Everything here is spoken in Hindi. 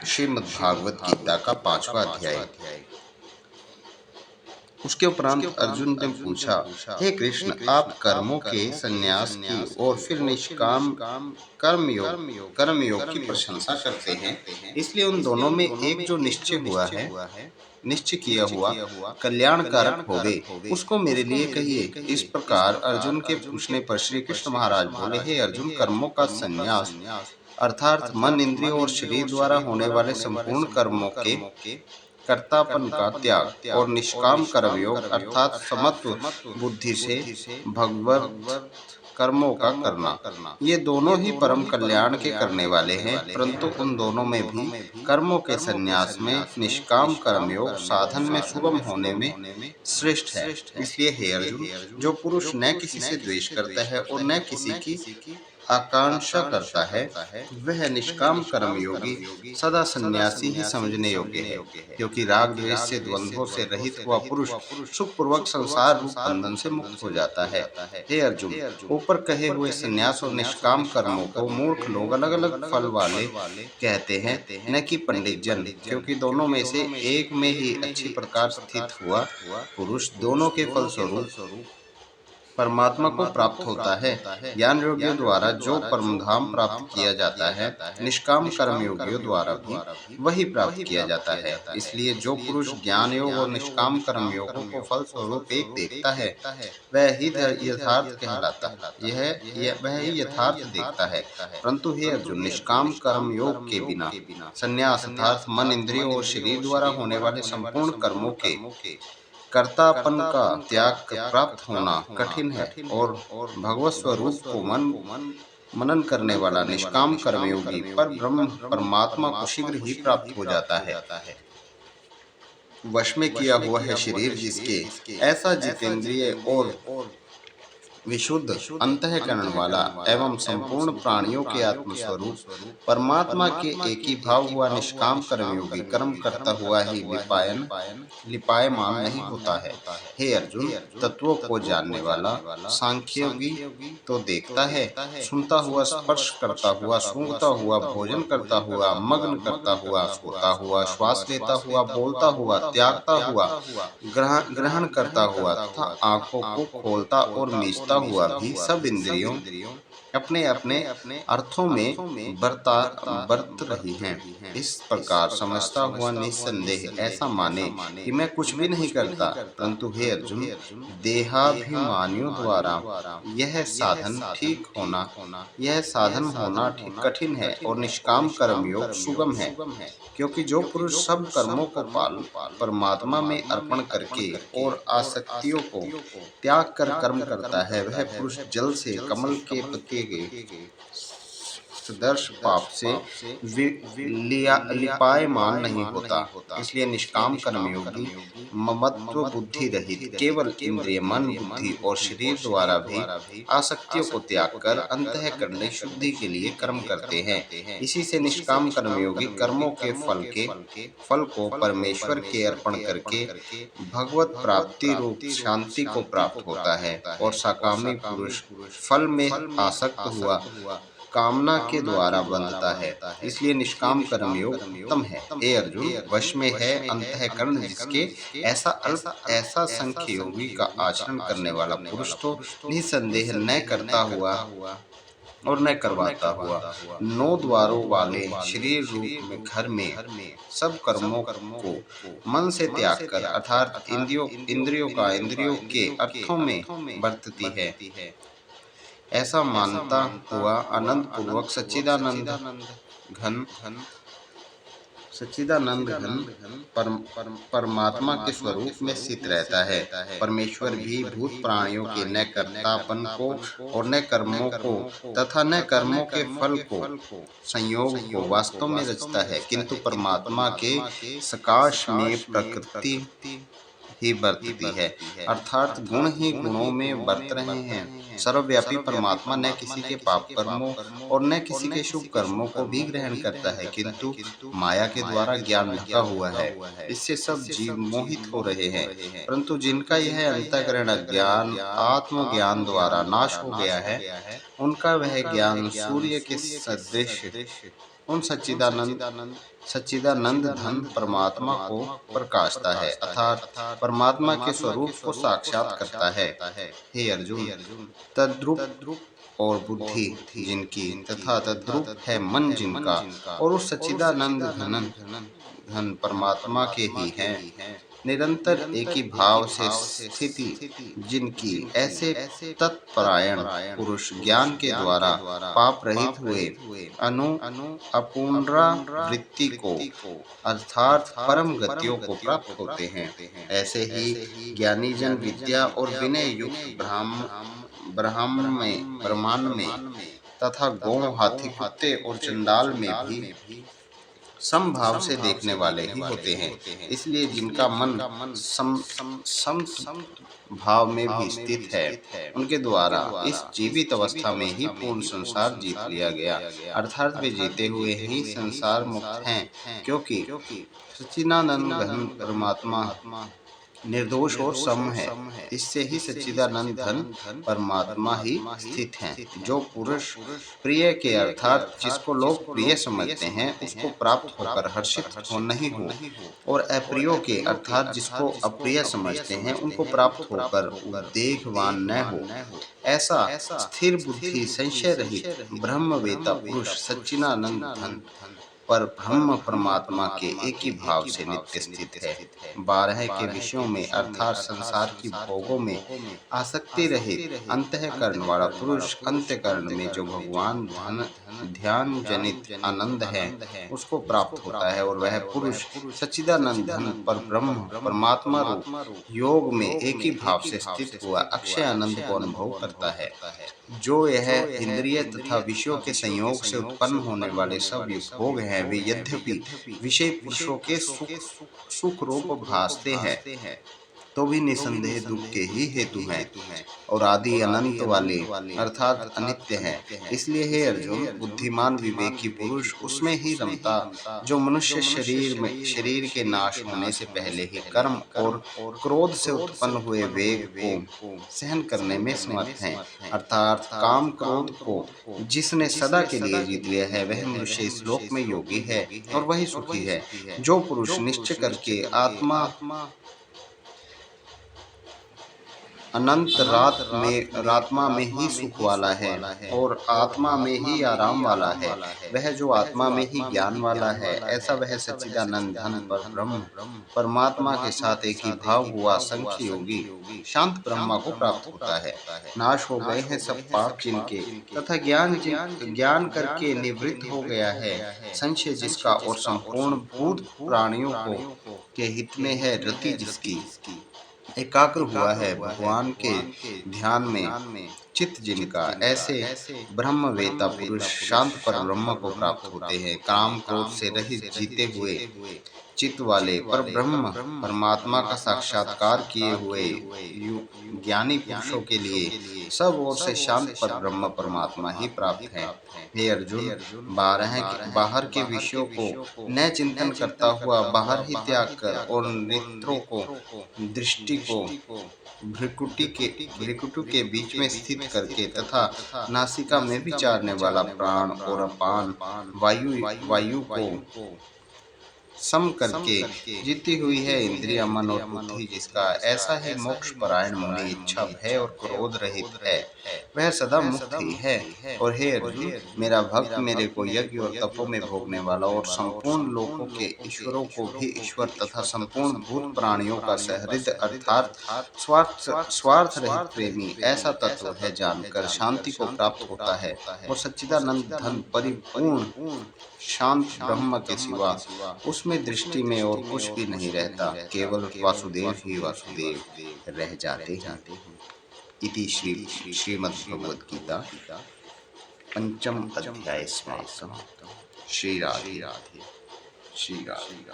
श्रीमद्भागवत गीता का 5वां अध्याय। उसके उपरांत अर्जुन ने पूछा, हे कृष्ण, आप कर्मों के संन्यास की और फिर निष्काम कर्मयोग की प्रशंसा करते हैं, इसलिए उन दोनों में एक जो निश्चय किया हुआ कल्याणकारक होवे, उसको मेरे लिए कहिए। इस प्रकार अर्जुन के पूछने पर श्री कृष्ण महाराज बोले, हे अर्जुन, कर्मों का संन्यास अर्थात मन, इंद्रिय और शरीर द्वारा होने वाले संपूर्ण कर्मों के कर्तापन का त्याग और निष्काम कर्मयोग अर्थात समत्व बुद्धि से भगवत कर्मों का करना, ये दोनों ही परम कल्याण के करने वाले हैं। परंतु उन दोनों में भी कर्मों के संन्यास में निष्काम कर्मयोग साधन में सुगम होने में श्रेष्ठ है। इसलिए हे अर्जुन, जो पुरुष न किसी से द्वेष करता है और न किसी की आकांक्षा करता है, वह निष्काम कर्मयोगी सदा सन्यासी ही समझने योग्य है, क्योंकि राग द्वेष से द्वंद्वों से रहित हुआ पुरुष सुखपूर्वक संसार रूप बंधन से मुक्त हो जाता है। हे अर्जुन, ऊपर कहे हुए संन्यास और निष्काम कर्मों को मूर्ख लोग अलग अलग फल वाले कहते हैं, न कि पंडित जन, क्योंकि दोनों में से एक में ही अच्छी प्रकार स्थित हुआ पुरुष दोनों के फल स्वरूप परमात्मा को प्राप्त होता है। ज्ञान योगियों द्वारा जो परमधाम प्राप्त किया जाता है, निष्काम कर्म योगियों द्वारा भी वही प्राप्त किया जाता है। इसलिए जो पुरुष ज्ञान योग और निष्काम कर्म योगों को फल स्वरूप एक देखता है, वह ही यथार्थ कहलाता है, वह ही यथार्थ देखता है। परंतु हे अर्जुन, निष्काम कर्म योग के बिना संन्यास अर्थात मन, इंद्रियों और शरीर द्वारा होने वाले संपूर्ण कर्मों के कर्तापन का त्याग प्राप्त होना कठिन है, और भगवत स्वरूप को मनन करने वाला निष्काम कर्मयोगी पर ब्रह्म परमात्मा को शीघ्र ही प्राप्त हो जाता है। वश में किया हुआ है शरीर जिसके, ऐसा जितेंद्रिय और विशुद्ध अंतःकरण वाला एवं संपूर्ण प्राणियों के आत्मस्वरूप परमात्मा के एक ही भाव हुआ निष्काम कर्मयोगी कर्म करता हुआ ही लिपायमान नहीं होता है। हे अर्जुन, तत्वों को जानने वाला सांख्ययोगी तो देखता है, सुनता हुआ, स्पर्श करता हुआ, सूंघता हुआ, भोजन करता हुआ, मग्न करता हुआ, सोता हुआ, श्वास लेता हुआ, बोलता हुआ, त्यागता हुआ, ग्रहण करता हुआ तथा आंखों को खोलता और मीचता हुआ भी सब इंद्रियों अपने अपने अर्थों में बरत रही हैं। इस प्रकार समझता हुआ निस्संदेह ऐसा माने कि मैं कुछ भी नहीं करता। परंतु हे अर्जुन, देहाभिमानियों द्वारा यह साधन होना कठिन है और निष्काम कर्मयोग सुगम है, क्योंकि जो पुरुष सब कर्मों को परमात्मा में अर्पण करके और आसक्तियों को त्याग कर कर्म करता है, वह पुरुष जल से कमल के पत्ते के सदृश पाप से लिपायमान नहीं होता। इसलिए निष्काम कर्मयोगी ममत्व बुद्धि रहित केवल इंद्रिय, मन, बुद्धि और शरीर द्वारा भी आसक्तियों को त्याग कर अंतःकरण शुद्धि के लिए कर्म करते हैं। इसी से निष्काम कर्मयोगी कर्मों के फल को परमेश्वर के अर्पण करके भगवत प्राप्ति रूप शांति को प्राप्त होता है, और सकामी पुरुष फल में आसक्त हुआ कामना के द्वारा बंधता है। इसलिए निष्काम कर्मयोग उत्तम है। हे अर्जुन, वश में है अंतःकरण जिसके, ऐसा संख्य योगी का आचरण करने वाला पुरुष तो निसंदेह न करता हुआ और न करवाता हुआ 9 द्वारों वाले शरीर रूप में घर में सब कर्मों को मन से त्याग कर अर्थात इंद्रियों के अर्थों में बरतती है। ऐसा मानता हुआ आनंद पूर्वक सच्चिदानंद घन परमात्मा के स्वरूप में स्थित रहता है। परमेश्वर भी भूत प्राणियों के न कर्तापन को और न कर्मों को तथा न कर्मों के फल को संयोग को वास्तव में रचता है, किंतु परमात्मा के सकाश में प्रकृति ही बरतती है, अर्थात गुण ही गुणों में बरत रहे हैं। सर्वव्यापी परमात्मा न किसी के पाप कर्मों और न किसी के शुभ कर्मों को भी ग्रहण करता है, किंतु माया के द्वारा ज्ञान ढका हुआ है। इससे सब जीव मोहित हो रहे हैं। परंतु जिनका यह अंतःकरण अज्ञान आत्मज्ञान द्वारा नाश हो गया है, उनका वह ज्ञान सूर्य के सदृश उन सच्चिदानंद धन परमात्मा को प्रकाशता है, अर्थात परमात्मा के स्वरूप को साक्षात करता है। हे अर्जुन, तद्रूप और बुद्धि जिनकी तथा तद्रूप है मन जिनका, और उस सच्चिदानंद धन परमात्मा के ही हैं, निरंतर एक ही भाव से स्थिति जिनकी, ऐसे तत्परायण पुरुष ज्ञान के द्वारा पाप रहित हुए अपुनरावृत्ति को अर्थात परम गतियों को प्राप्त होते हैं। ऐसे ही ज्ञानी जन विद्या और विनय युक्त ब्रह्मांड में तथा गौ, हाथी, कुत्ते और चंडाल में भी समभाव से देखने वाले ही होते हैं। इसलिए जिनका मन सम भाव में भी स्थित है, उनके द्वारा इस जीवित अवस्था में ही पूर्ण संसार जीत लिया गया, अर्थात वे जीते हुए ही संसार मुक्त हैं, क्योंकि सच्चिदानंद घन परमात्मा निर्दोष और सम है। इससे ही सच्चिदानंद धन परमात्मा ही स्थित हैं। जो पुरुष प्रिय के अर्थात जिसको लोग प्रिय समझते हैं उसको प्राप्त होकर हर्षित हो नहीं हो, और अप्रियो के अर्थात जिसको अप्रिय समझते हैं उनको प्राप्त होकर उद्वेगवान न हो, ऐसा स्थिर बुद्धि संशय रहित ब्रह्मवेता पुरुष सच्चिदानंद धन पर ब्रह्म परमात्मा के एक ही भाव से नित्य स्थित है। 12 के विषयों में अर्थात संसार की भोगों में आसक्ति रहित अंतःकरण वाला पुरुष अंतःकरण में जो भगवान ध्यान जनित आनंद है उसको प्राप्त होता है, और वह पुरुष सच्चिदानंद धन पर ब्रह्म परमात्मा रूप योग में एक ही भाव से स्थित हुआ अक्षय आनंद को अनुभव करता है। जो यह इंद्रिय तथा विषयों के संयोग से उत्पन्न होने वाले सब भोग हैं, वे यद्यपि विषय पुरुषों के सुख रूप भासते हैं तो भी निसंदेह दुख के ही हेतु हैं, और आदि अनंत वाले अर्थात अनित्य हैं। इसलिए हे अर्जुन, बुद्धिमान विवेकी पुरुष उसमें ही रमता जो मनुष्य शरीर के नाश होने से पहले ही कर्म और क्रोध से उत्पन्न हुए वेग को सहन करने में समर्थ है, अर्थात काम क्रोध को जिसने सदा के लिए जीत लिया है वह मनुष्य इस लोक में योगी है और वही सुखी है। जो पुरुष निश्चय करके आत्मा में ही सुख वाला है और आत्मा में ही आराम वाला है, वह जो आत्मा में ही ज्ञान वाला है, ऐसा वह सच्चिदानंद धन पर ब्रह्म परमात्मा के साथ एक ही भाव हुआ संख्य योगी शांत ब्रह्मा को प्राप्त होता है। नाश हो गए हैं सब पाप जिनके तथा ज्ञान करके निवृत्त हो गया है संशय जिसका, और संपूर्ण भूत प्राणियों के हित में है रति जिसकी, एकाग्र हुआ है भगवान के ध्यान में चित्त जिनका, ऐसे ब्रह्मवेता पुरुष शांत पर ब्रह्म को प्राप्त होते हैं। काम क्रोध से रहित जीते हुए चित्त वाले पर ब्रह्म परमात्मा का साक्षात्कार किए हुए ज्ञानी पुरुषों के लिए सब ओर से शांत पर ब्रह्म परमात्मा ही प्राप्त है। हे अर्जुन, बाहर के विषयों को न चिंतन करता हुआ बाहर ही त्याग कर और नेत्रों को दृष्टि को भ्रिकुटि के बीच में स्थित करके तथा नासिका में विचारने वाला प्राण और अपान वायु को सम करके जीती हुई है इंद्रिय मन और बुद्धि जिसका, ऐसा ही मोक्ष परायण मुनि इच्छा भय और क्रोध रहित है, वह सदा मुक्त ही है। और हे अर्जुन, मेरा भक्त मेरे को यज्ञ और तपों में भोगने वाला और संपूर्ण लोकों के ईश्वरों को भी ईश्वर तथा संपूर्ण भूत प्राणियों का सहृदय अर्थात स्वार्थ रहित प्रेमी ऐसा तत्व है जानकर शांति को प्राप्त होता है, और सच्चिदानंद धन परिपूर्ण शांत ब्रह्म के सिवा उसमें दृष्टि में और कुछ भी नहीं रहता, केवल वासुदेव ही वासुदेव रह जाते हैं। इति श्रीमद्भगवद गीता पंचम अध्याय समाप्तम्। श्री राधे श्री राधे।